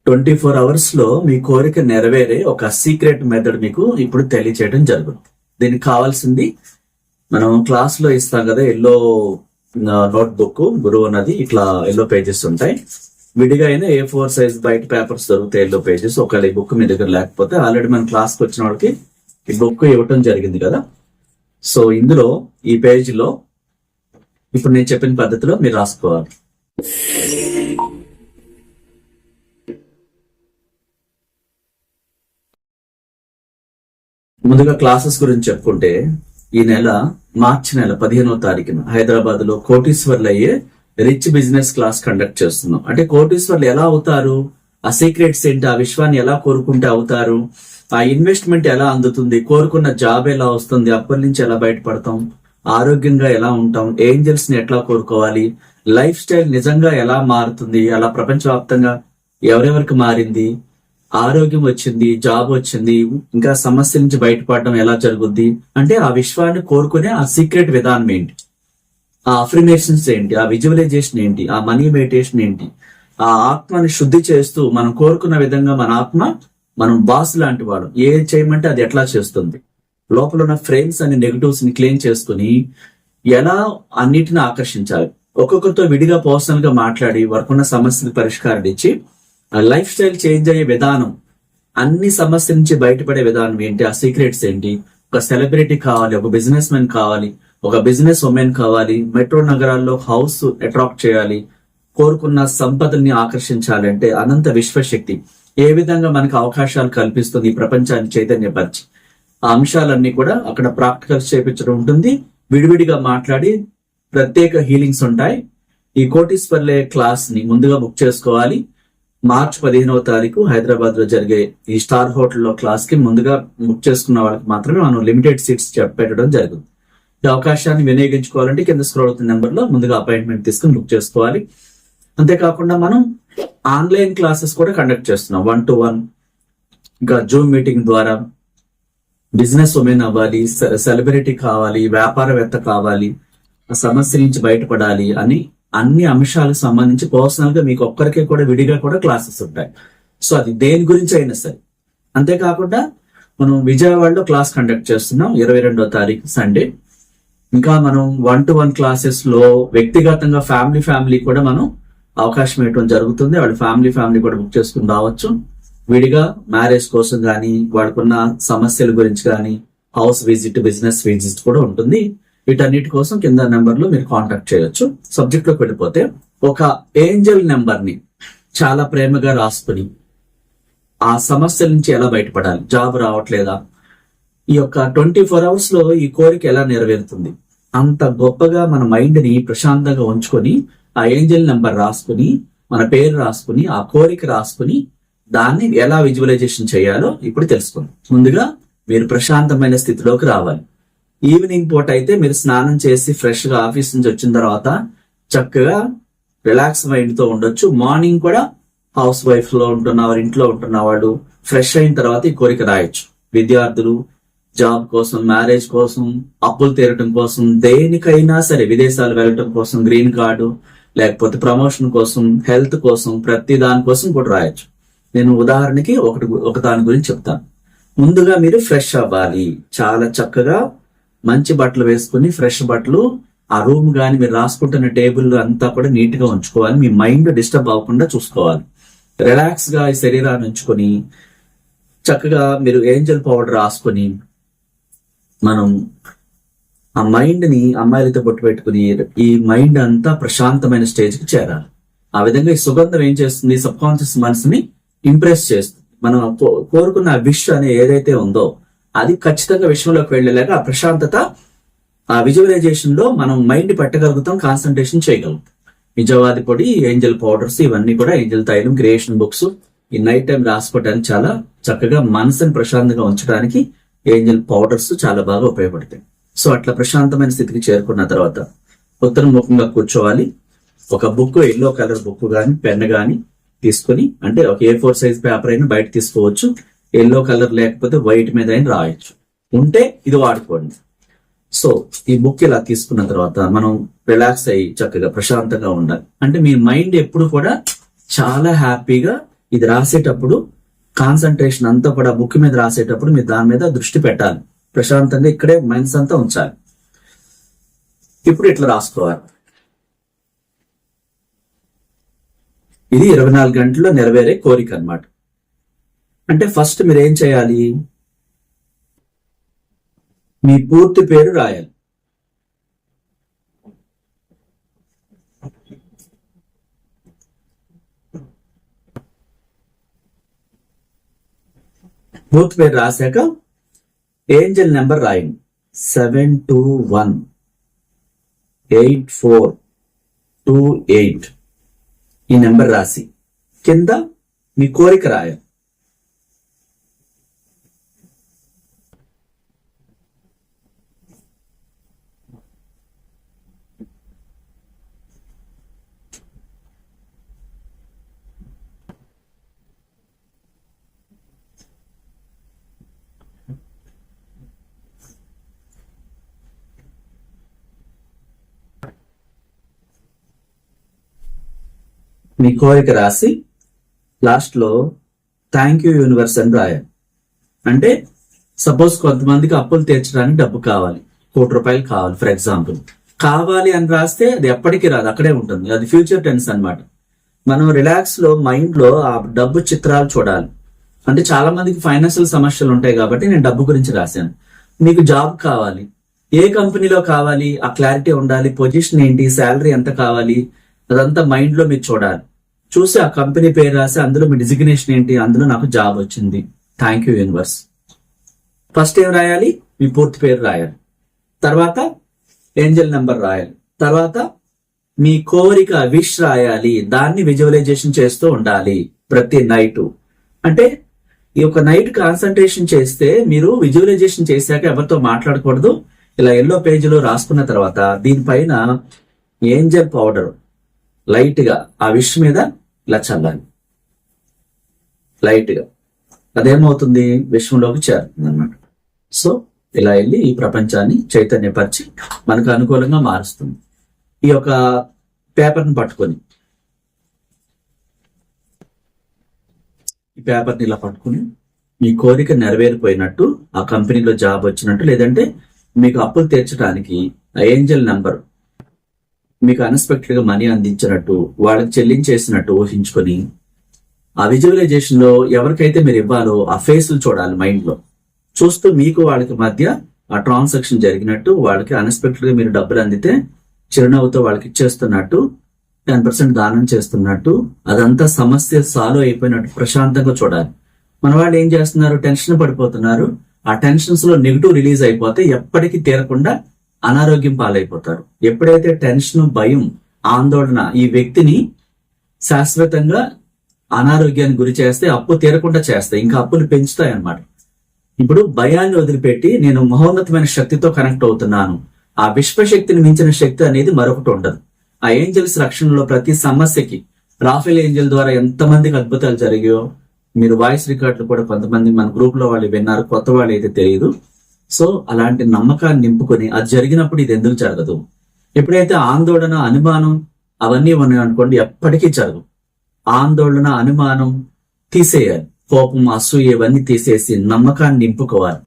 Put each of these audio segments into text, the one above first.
24 hours లో మీ కోరిక నెరవేరే ఒక సీక్రెట్ మెథడ్ మీకు ఇప్పుడు తెలియచేయడం జరుగుతుంది. దీనికి కావాల్సింది మనం క్లాస్ లో ఇస్తాం కదా, ఎల్లో నోట్ బుక్ గురువు అన్నది, ఇట్లా ఎల్లో పేజెస్ ఉంటాయి. విడిగా అయినా A4 సైజ్ బయట పేపర్స్ దొరుకుతాయి, ఎల్లో పేజెస్. ఒకవేళ ఈ బుక్ మీ దగ్గర లేకపోతే ఆల్రెడీ మన క్లాస్కి వచ్చిన వాళ్ళకి ఈ బుక్ ఇవ్వటం జరిగింది కదా. సో ఇందులో ఈ పేజీలో ఇప్పుడు నేను చెప్పిన పద్ధతిలో మీరు రాసుకోవాలి. ముందుగా క్లాసెస్ గురించి చెప్పుకుంటే, ఈ నెల మార్చి నెల 15వ తారీఖున హైదరాబాద్ లో కోటీశ్వర్లు అయ్యే రిచ్ బిజినెస్ క్లాస్ కండక్ట్ చేస్తున్నాం. అంటే కోటీశ్వర్లు ఎలా అవుతారు, ఆ సీక్రెట్స్ ఏంటి, ఆ విశ్వాన్ని ఎలా కోరుకుంటే అవుతారు, ఆ ఇన్వెస్ట్మెంట్ ఎలా అందుతుంది, కోరుకున్న జాబ్ ఎలా వస్తుంది, అప్పటి నుంచి ఎలా బయటపడతాం, ఆరోగ్యంగా ఎలా ఉంటాం, ఏంజల్స్ ని ఎట్లా కోరుకోవాలి, లైఫ్ స్టైల్ నిజంగా ఎలా మారుతుంది, అలా ప్రపంచవ్యాప్తంగా ఎవరెవరికి మారింది, ఆరోగ్యం వచ్చింది, జాబ్ వచ్చింది, ఇంకా సమస్య నుంచి బయటపడడం ఎలా జరుగుద్ది, అంటే ఆ విశ్వాన్ని కోరుకునే ఆ సీక్రెట్ విధానం ఏంటి, ఆ అఫర్మేషన్స్ ఏంటి, ఆ విజువలైజేషన్ ఏంటి, ఆ మనీ మెడిటేషన్ ఏంటి, ఆ ఆత్మని శుద్ధి చేస్తూ మనం కోరుకున్న విధంగా మన ఆత్మ, మనం బాస్ లాంటి వాడు, ఏ చేయమంటే అది ఎట్లా చేస్తుంది, లోపల ఉన్న ఫ్రేమ్స్ అనే నెగటివ్స్ ని క్లీన్ చేసుకుని ఎలా అన్నిటిని ఆకర్షించాలి, ఒక్కొక్కరితో విడిగా పర్సనల్ గా మాట్లాడి వారికున్న సమస్యలకు పరిష్కారం ఇచ్చి ఆ లైఫ్ స్టైల్ చేంజ్ అయ్యే విధానం, అన్ని సమస్యల నుంచి బయటపడే విధానం ఏంటి, ఆ సీక్రెట్స్ ఏంటి, ఒక సెలబ్రిటీ కావాలి, ఒక బిజినెస్ మ్యాన్ కావాలి, ఒక బిజినెస్ ఉమెన్ కావాలి, మెట్రో నగరాల్లో హౌస్ అట్రాక్ట్ చేయాలి, కోరుకున్న సంపదల్ని ఆకర్షించాలి అంటే అనంత విశ్వశక్తి ఏ విధంగా మనకు అవకాశాలు కల్పిస్తుంది ఈ ప్రపంచాన్ని చైతన్యపరిచి, ఆ అంశాలన్నీ కూడా అక్కడ ప్రాక్టికల్స్ చేపించడం ఉంటుంది. విడివిడిగా మాట్లాడి ప్రత్యేక హీలింగ్స్ ఉంటాయి. ఈ కోటీశ్వర్లే క్లాస్ ని ముందుగా బుక్ చేసుకోవాలి. మార్చి 15వ తారీఖు హైదరాబాద్ లో జరిగే ఈ స్టార్ హోటల్లో క్లాస్ కి ముందుగా బుక్ చేసుకున్న వాళ్ళకి మాత్రమే మనం లిమిటెడ్ సీట్స్ పెట్టడం జరుగుతుంది. ఈ అవకాశాన్ని వినియోగించుకోవాలంటే కింద స్క్రోల్ అవుతున్న నెంబర్ లో ముందుగా అపాయింట్మెంట్ తీసుకుని బుక్ చేసుకోవాలి. అంతేకాకుండా మనం ఆన్లైన్ క్లాసెస్ కూడా కండక్ట్ చేస్తున్నాం, 1-to-1, ఇంకా జూమ్ మీటింగ్ ద్వారా. బిజినెస్ ఉమెన్ అవ్వాలి, సెలబ్రిటీ కావాలి, వ్యాపారవేత్త కావాలి, ఆ సమస్య నుంచి బయటపడాలి అని అన్ని అంశాలకు సంబంధించి పర్సనల్ గా మీకు ఒక్కరికే కూడా విడిగా కూడా క్లాసెస్ ఉంటాయి. సో అది దేని గురించి అయినా సరే. అంతేకాకుండా మనం విజయవాడలో క్లాస్ కండక్ట్ చేస్తున్నాం 22వ తారీఖు సండే. ఇంకా మనం 1-to-1 క్లాసెస్ లో వ్యక్తిగతంగా ఫ్యామిలీ కూడా మనం అవకాశం ఇవ్వడం జరుగుతుంది. వాళ్ళ ఫ్యామిలీ కూడా బుక్ చేసుకుని రావచ్చు. విడిగా మ్యారేజ్ కోసం కానీ, వాడుకున్న సమస్యల గురించి కానీ, హౌస్ విజిట్, బిజినెస్ విజిట్ కూడా ఉంటుంది. వీటన్నిటి కోసం కింద నెంబర్ లో మీరు కాంటాక్ట్ చేయొచ్చు. సబ్జెక్ట్ లోకి వెళ్ళిపోతే, ఒక ఏంజల్ నెంబర్ ని చాలా ప్రేమగా రాసుకుని ఆ సమస్యల నుంచి ఎలా బయటపడాలి, జాబ్ రావట్లేదా, ఈ యొక్క 24 hours లో ఈ కోరిక ఎలా నెరవేరుతుంది, అంత గొప్పగా మన మైండ్ ని ప్రశాంతంగా ఉంచుకొని ఆ ఏంజల్ నెంబర్ రాసుకుని, మన పేరు రాసుకుని, ఆ కోరిక రాసుకుని దాన్ని ఎలా విజువలైజేషన్ చేయాలో ఇప్పుడు తెలుసుకుందాం. ముందుగా మీరు ప్రశాంతమైన స్థితిలోకి రావాలి. ఈవినింగ్ పూట అయితే మీరు స్నానం చేసి ఫ్రెష్ గా ఆఫీస్ నుంచి వచ్చిన తర్వాత చక్కగా రిలాక్స్ మైండ్ తో ఉండొచ్చు. మార్నింగ్ కూడా హౌస్ వైఫ్ లో ఉంటున్న వారు, ఇంట్లో ఉంటున్న వాళ్ళు ఫ్రెష్ అయిన తర్వాత ఈ కోరిక రాయొచ్చు. విద్యార్థులు జాబ్ కోసం, మ్యారేజ్ కోసం, అప్పులు తీరటం కోసం, దేనికైనా సరే, విదేశాలు వెళ్ళటం కోసం, గ్రీన్ కార్డు, లేకపోతే ప్రమోషన్ కోసం, హెల్త్ కోసం, ప్రతి దాని కోసం కూడా రాయొచ్చు. నేను ఉదాహరణకి ఒక దాని గురించి చెప్తాను. ముందుగా మీరు ఫ్రెష్ అవ్వాలి. చాలా చక్కగా మంచి బట్టలు వేసుకుని, ఫ్రెష్ బట్టలు, ఆ రూమ్ గాని, మీరు రాసుకుంటున్న టేబుల్ అంతా కూడా నీట్ గా ఉంచుకోవాలి. మీ మైండ్ డిస్టర్బ్ అవ్వకుండా చూసుకోవాలి. రిలాక్స్ గా ఈ శరీరాన్ని ఉంచుకొని చక్కగా మీరు ఏంజల్ పౌడర్ రాసుకొని మనం ఆ మైండ్ ని అమ్మాయిలతో బొట్టు పెట్టుకుని ఈ మైండ్ అంతా ప్రశాంతమైన స్టేజ్ కి చేరాలి. ఆ విధంగా ఈ సుగంధం ఏం చేస్తుంది, సబ్ కాన్షియస్ మనసుని ఇంప్రెస్ చేస్తుంది. మనం కోరుకున్న విష్ అనే ఏదైతే ఉందో అది ఖచ్చితంగా విషయంలోకి వెళ్ళలేక ఆ ప్రశాంతత, ఆ విజువలైజేషన్ లో మనం మైండ్ పెట్టగలుగుతాం, కాన్సన్ట్రేషన్ చేయగలుగుతాం. నిజవాది పొడి, ఏంజల్ పౌడర్స్, ఇవన్నీ కూడా ఏంజల్ తైలం, క్రియేషన్ బుక్స్ ఈ నైట్ టైం రాసుకోవడానికి చాలా చక్కగా మనసుని ప్రశాంతంగా ఉంచడానికి ఏంజల్ పౌడర్స్ చాలా బాగా ఉపయోగపడతాయి. సో అట్లా ప్రశాంతమైన స్థితికి చేరుకున్న తర్వాత ఉత్తరముఖంగా కూర్చోవాలి. ఒక బుక్, ఎల్లో కలర్ బుక్ గాని, పెన్ గాని తీసుకుని, అంటే ఒక A4 సైజ్ పేపర్ అయినా బయట తీసుకోవచ్చు. ఎల్లో కలర్ లేకపోతే వైట్ మీద అయినా రాయొచ్చు. ఉంటే ఇది వాడుకోండి. సో ఈ బుక్ ఇలా తీసుకున్న తర్వాత మనం రిలాక్స్ అయ్యి చక్కగా ప్రశాంతంగా ఉండాలి. అంటే మీ మైండ్ ఎప్పుడు కూడా చాలా హ్యాపీగా ఇది రాసేటప్పుడు కాన్సన్ట్రేషన్ అంతా కూడా బుక్ మీద రాసేటప్పుడు మీరు దాని మీద దృష్టి పెట్టాలి. ప్రశాంతంగా ఇక్కడే మైండ్స్ అంతా ఉంచాలి. ఇప్పుడు ఇట్లా రాసుకోవాలి. ఇది 24 గంటల్లో నెరవేరే కోరిక అన్నమాట. అంటే ఫస్ట్ మీరు ఏం చేయాలి, మీ పూర్తి పేరు రాయాలి. పూర్తి పేరు రాశాక ఏంజల్ నెంబర్ రాయండి. 7218428 ఈ నెంబర్ రాసి కింద మీ కోరిక రాయాలి. మీ కోరిక రాసి లాస్ట్ లో థ్యాంక్ యూ యూనివర్స్ అని రాయాలి. అంటే సపోజ్ కొంతమందికి అప్పులు తీర్చడానికి డబ్బు కావాలి, ₹1,00,00,000 కావాలి ఫర్ ఎగ్జాంపుల్. కావాలి అని రాస్తే అది ఎప్పటికీ రాదు, అక్కడే ఉంటుంది. అది ఫ్యూచర్ టెన్స్ అన్నమాట. మనం రిలాక్స్ లో మైండ్ లో ఆ డబ్బు చిత్రాలు చూడాలి. అంటే చాలా మందికి ఫైనాన్షియల్ సమస్యలు ఉంటాయి కాబట్టి నేను డబ్బు గురించి రాశాను. మీకు జాబ్ కావాలి, ఏ కంపెనీలో కావాలి, ఆ క్లారిటీ ఉండాలి. పొజిషన్ ఏంటి, శాలరీ ఎంత కావాలి, అదంతా మైండ్ లో మీరు చూడాలి. చూసి ఆ కంపెనీ పేరు రాసి అందులో మీ డిజిగ్నేషన్ ఏంటి, అందులో నాకు జాబ్ వచ్చింది, థ్యాంక్ యూ యూనివర్స్. ఫస్ట్ ఏం రాయాలి, మీ పూర్తి పేరు రాయాలి. తర్వాత ఏంజల్ నెంబర్ రాయాలి. తర్వాత మీ కోరిక విష్ రాయాలి. దాన్ని విజువలైజేషన్ చేస్తూ ఉండాలి ప్రతి నైట్. అంటే ఈ ఒక నైట్ కాన్సన్ట్రేషన్ చేస్తే మీరు విజువలైజేషన్ చేశాక ఎవరితో మాట్లాడకూడదు. ఇలా ఎల్లో పేజీలో రాసుకున్న తర్వాత దీనిపైన ఏంజల్ పౌడర్ లైట్ గా ఆ విష్ మీద ఇలా చల్లాలి. లైట్ గా అదేమవుతుంది, విశ్వంలోకి చేరుతుంది అన్నమాట. సో ఇలా వెళ్ళి ఈ ప్రపంచాన్ని చైతన్యపరిచి మనకు అనుకూలంగా మారుస్తుంది. ఈ యొక్క పేపర్ని పట్టుకొని, ఈ పేపర్ని ఇలా పట్టుకుని మీ కోరిక నెరవేరిపోయినట్టు, ఆ కంపెనీలో జాబ్ వచ్చినట్టు, లేదంటే మీకు అప్పులు తీర్చడానికి ఆ ఏంజల్ నెంబర్ మీకు అన్ఎక్స్పెక్టెడ్ గా మనీ అందించినట్టు, వాళ్ళకి చెల్లించేసినట్టు ఊహించుకొని ఆ విజువలైజేషన్ లో ఎవరికైతే మీరు ఇవ్వాలో ఆ ఫేస్లు చూడాలి మైండ్ లో. చూస్తూ మీకు వాళ్ళకి మధ్య ఆ ట్రాన్సాక్షన్ జరిగినట్టు, వాళ్ళకి అన్ఎక్స్పెక్టెడ్ గా మీరు డబ్బులు అందితే చిరునవ్వుతో వాళ్ళకి ఇచ్చేస్తున్నట్టు, 10% దానం చేస్తున్నట్టు, అదంతా సమస్య సాల్వ్ అయిపోయినట్టు ప్రశాంతంగా చూడాలి. మన వాళ్ళు ఏం చేస్తున్నారు, టెన్షన్ పడిపోతున్నారు. ఆ టెన్షన్స్ లో నెగిటివ్ రిలీజ్ అయిపోతే ఎప్పటికీ తీరకుండా అనారోగ్యం పాలైపోతారు. ఎప్పుడైతే టెన్షన్, భయం, ఆందోళన ఈ వ్యక్తిని శాశ్వతంగా అనారోగ్యానికి గురి చేస్తే, అప్పు తీరకుండా చేస్తాయి, ఇంకా అప్పులు పెంచుతాయి అన్నమాట. ఇప్పుడు భయాన్ని వదిలిపెట్టి నేను మహోన్నతమైన శక్తితో కనెక్ట్ అవుతున్నాను, ఆ విశ్వశక్తిని మించిన శక్తి అనేది మరొకటి ఉండదు. ఆ ఏంజల్స్ రక్షణలో ప్రతి సమస్యకి రాఫెల్ ఏంజల్ ద్వారా ఎంతమందికి అద్భుతాలు జరిగాయో మీరు వాయిస్ రికార్డులు కూడా కొంతమంది మన గ్రూప్ లో వాళ్ళు విన్నారు, కొత్త వాళ్ళు అయితే తెలియదు. సో అలాంటి నమ్మకాన్ని నింపుకొని అది జరిగినప్పుడు ఇది ఎందుకు జరగదు. ఎప్పుడైతే ఆందోళన, అనుమానం అవన్నీ ఉన్నాయి అనుకోండి, ఎప్పటికీ జరగదు. ఆందోళన, అనుమానం తీసేయాలి. కోపం, అసూయ ఇవన్నీ తీసేసి నమ్మకాన్ని నింపుకోవాలి.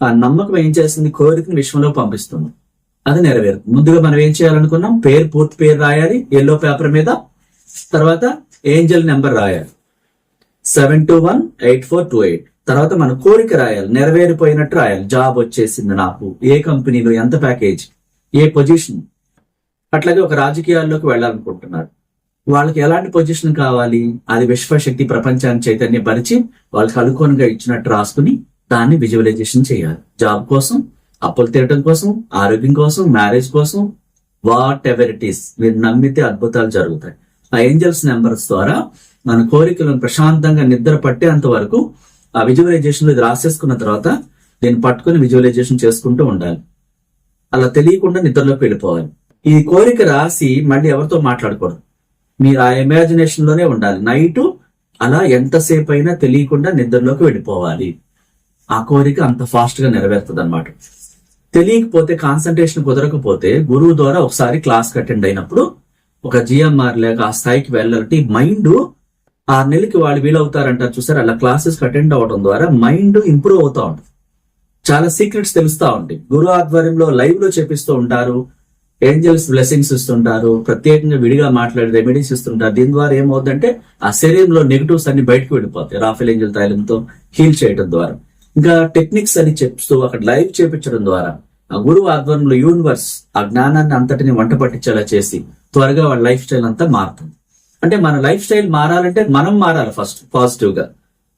ఆ నమ్మకం ఏం చేస్తుంది, కోరికను విశ్వంలో పంపిస్తుంది, అది నెరవేరుతుంది. ముందుగా మనం ఏం చేయాలనుకున్నాం, పేరు, పూర్తి పేరు రాయాలి ఎల్లో పేపర్ మీద. తర్వాత ఏంజల్ నెంబర్ రాయాలి 7218428. తర్వాత మన కోరిక రాయాలి, నెరవేరిపోయినట్టు రాయాలి. జాబ్ వచ్చేసింది నాకు, ఏ కంపెనీలో, ఎంత ప్యాకేజ్, ఏ పొజిషన్. అట్లాగే ఒక రాజకీయాల్లోకి వెళ్ళాలనుకుంటున్నారు, వాళ్ళకి ఎలాంటి పొజిషన్ కావాలి, అది విశ్వశక్తి ప్రపంచాన్ని చైతన్యపరిచి వాళ్ళకి అనుకూలంగా ఇచ్చినట్టు రాసుకుని దాన్ని విజువలైజేషన్ చేయాలి. జాబ్ కోసం, అప్పులు తీరటం కోసం, ఆరోగ్యం కోసం, మ్యారేజ్ కోసం, వాట్ ఎవర్ ఇట్ ఈస్. మీరు నమ్మితే అద్భుతాలు జరుగుతాయి. ఆ ఏంజల్స్ నెంబర్స్ ద్వారా మన కోరికలను ప్రశాంతంగా నిద్ర పట్టేంత వరకు ఆ విజువలైజేషన్ ఇది రాసేసుకున్న తర్వాత దీన్ని పట్టుకుని విజువలైజేషన్ చేసుకుంటూ ఉండాలి. అలా తెలియకుండా నిద్రలోకి వెళ్ళిపోవాలి. ఈ కోరిక రాసి మళ్ళీ ఎవరితో మాట్లాడకూడదు, మీరు ఆ ఇమాజినేషన్ లోనే ఉండాలి. నైట్ అలా ఎంతసేపు అయినా తెలియకుండా నిద్రలోకి వెళ్ళిపోవాలి. ఆ కోరిక అంత ఫాస్ట్ గా నెరవేరుతుంది అనమాట. తెలియకపోతే, కాన్సన్ట్రేషన్ కుదరకపోతే గురువు ద్వారా ఒకసారి క్లాస్ అటెండ్ అయినప్పుడు ఒక జిఎంఆర్ లేక ఆ స్థాయికి వెళ్ళాలంటే మైండ్ 6 నెలలకి వాళ్ళు వీలవుతారంటారు చూసారు. అలా క్లాసెస్ అటెండ్ అవ్వడం ద్వారా మైండ్ ఇంప్రూవ్ అవుతా ఉంటుంది, చాలా సీక్రెట్స్ తెలుస్తా ఉంటాయి. గురు ఆధ్వర్యంలో లైవ్ లో చెప్పిస్తూ ఉంటారు, ఏంజల్స్ బ్లెస్సింగ్స్ ఇస్తుంటారు, ప్రత్యేకంగా విడిగా మాట్లాడే రెమెడీస్ ఇస్తుంటారు. దీని ద్వారా ఏమవుతుందంటే ఆ శరీరంలో నెగిటివ్స్ అన్ని బయటకు వెళ్ళిపోతాయి రాఫెల్ ఏంజల్ తైలంతో హీల్ చేయడం ద్వారా. ఇంకా టెక్నిక్స్ అని చెప్తూ అక్కడ లైవ్ చేపించడం ద్వారా ఆ గురువు ఆధ్వర్యంలో యూనివర్స్ ఆ జ్ఞానాన్ని అంతటిని వంట పట్టించేలా చేసి త్వరగా వాళ్ళ లైఫ్ స్టైల్ అంతా మారుతుంది. అంటే మన లైఫ్ స్టైల్ మారాలంటే మనం మారాలి. ఫస్ట్ పాజిటివ్ గా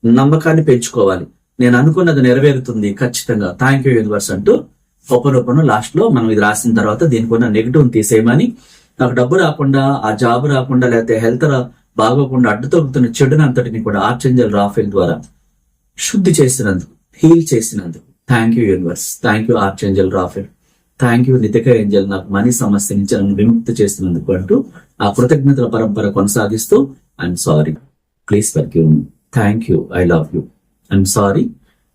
నమ్మకాన్ని పెంచుకోవాలి. నేను అనుకున్నది నెరవేరుతుంది ఖచ్చితంగా, థ్యాంక్ యూ యూనివర్స్ అంటూ ఒప్పనొప్పను లాస్ట్ లో మనం ఇది రాసిన తర్వాత దీనికి ఉన్న నెగిటివ్ తీసేయమని, నాకు డబ్బు రాకుండా, ఆ జాబ్ రాకుండా, లేకపోతే హెల్త్ బాగోకుండా అడ్డుతొక్కుతున్న చెడుని అంతటిని కూడా ఆర్చేంజల్ రాఫెల్ ద్వారా శుద్ధి చేసినందుకు, హీల్ చేసినందుకు thank you universe, thank you archangel Raphael, thank you Nitika angel, నాకు మనీ సమస్య నుంచి నన్ను విముక్తి చేసినందుకు అంటూ ఆ కృతజ్ఞతల పరంపర కొనసాగిస్తూ I'm sorry, please forgive me, thank you, I love you, I'm sorry,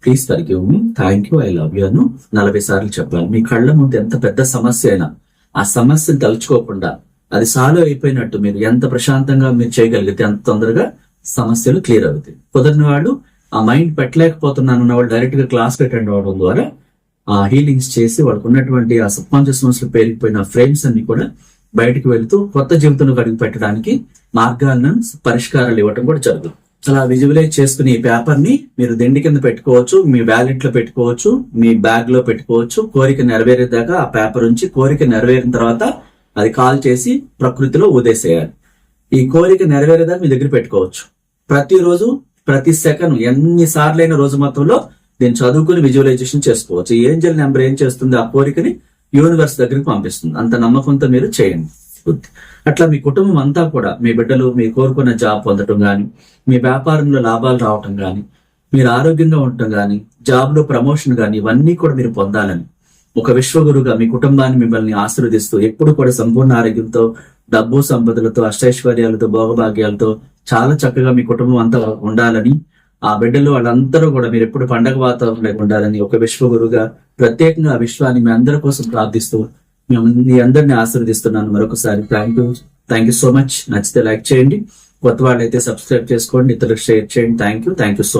please forgive me, thank you, I love you అను 40 సార్లు చెప్పాలి. మీ కళ్ళ ముందు ఎంత పెద్ద సమస్య అయినా ఆ సమస్యను తలుచుకోకుండా అది సాల్వ్ అయిపోయినట్టు మీరు ఎంత ప్రశాంతంగా మీరు చేయగలిగితే అంత తొందరగా సమస్యలు క్లియర్ అవుతాయి. కుదరని వాళ్ళు ఆ మైండ్ పెట్టలేకపోతున్నాను అన్న వాళ్ళు డైరెక్ట్ గా క్లాస్ అటెండ్ అవ్వడం ద్వారా ఆ హీలింగ్స్ చేసి వాళ్ళకు ఉన్నటువంటి ఆ సబ్ కాన్షియస్ మనసులో పేరుకుపోయిన ఫ్రేమ్స్ అన్ని కూడా బయటకు వెళ్తూ కొత్త జీవితంలో అడుగు పెట్టడానికి మార్గాలను, పరిష్కారాలు ఇవ్వడం కూడా జరుగుతుంది. అలా విజువలైజ్ చేసుకుని ఈ పేపర్ ని మీరు దిండి కింద పెట్టుకోవచ్చు, మీ వ్యాలెట్ లో పెట్టుకోవచ్చు, మీ బ్యాగ్ లో పెట్టుకోవచ్చు. కోరిక నెరవేరేదాకా ఆ పేపర్ ఉంచి కోరిక నెరవేరిన తర్వాత అది కాల్ చేసి ప్రకృతిలో ఊదేసేయాలి. ఈ కోరిక నెరవేరేదాకా మీ దగ్గర పెట్టుకోవచ్చు. ప్రతిరోజు ప్రతి సెకండ్ ఎన్నిసార్లైన రోజు మొత్తంలో దీన్ని చదువుకుని విజువలైజేషన్ చేసుకోవచ్చు. ఈ ఏంజల్ నెంబర్ ఏం చేస్తుంది, ఆ కోరికని యూనివర్స్ దగ్గరికి పంపిస్తుంది. అంత నమ్మకంతో మీరు చేయండి. అట్లా మీ కుటుంబం అంతా కూడా, మీ బిడ్డలు మీరు కోరుకున్న జాబ్ పొందటం గాని, మీ వ్యాపారంలో లాభాలు రావటం గాని, మీరు ఆరోగ్యంగా ఉండటం గాని, జాబ్ లో ప్రమోషన్ గాని, ఇవన్నీ కూడా మీరు పొందాలని ఒక విశ్వగురుగా మీ కుటుంబాన్ని మిమ్మల్ని ఆశీర్వదిస్తూ ఎప్పుడు కూడా సంపూర్ణ ఆరోగ్యంతో, డబ్బు సంపదలతో, అష్టైశ్వర్యాలతో, భోగభాగ్యాలతో చాలా చక్కగా మీ కుటుంబం అంతా ఉండాలని, ఆ బిడ్డలు వాళ్ళందరూ కూడా మీరు ఎప్పుడు పండగ వాతావరణంలో ఉండాలని ఒక విశ్వగురుగా ప్రత్యేకంగా ఆ విశ్వాన్ని మీ అందరి కోసం ప్రార్థిస్తూ మీ అందరినీ ఆశీర్వదిస్తున్నాను. మరొకసారి థ్యాంక్ యూ సో మచ్. నచ్చితే లైక్ చేయండి, కొత్త వాళ్ళైతే సబ్స్క్రైబ్ చేసుకోండి, ఇతరులకు షేర్ చేయండి. Thank you so much.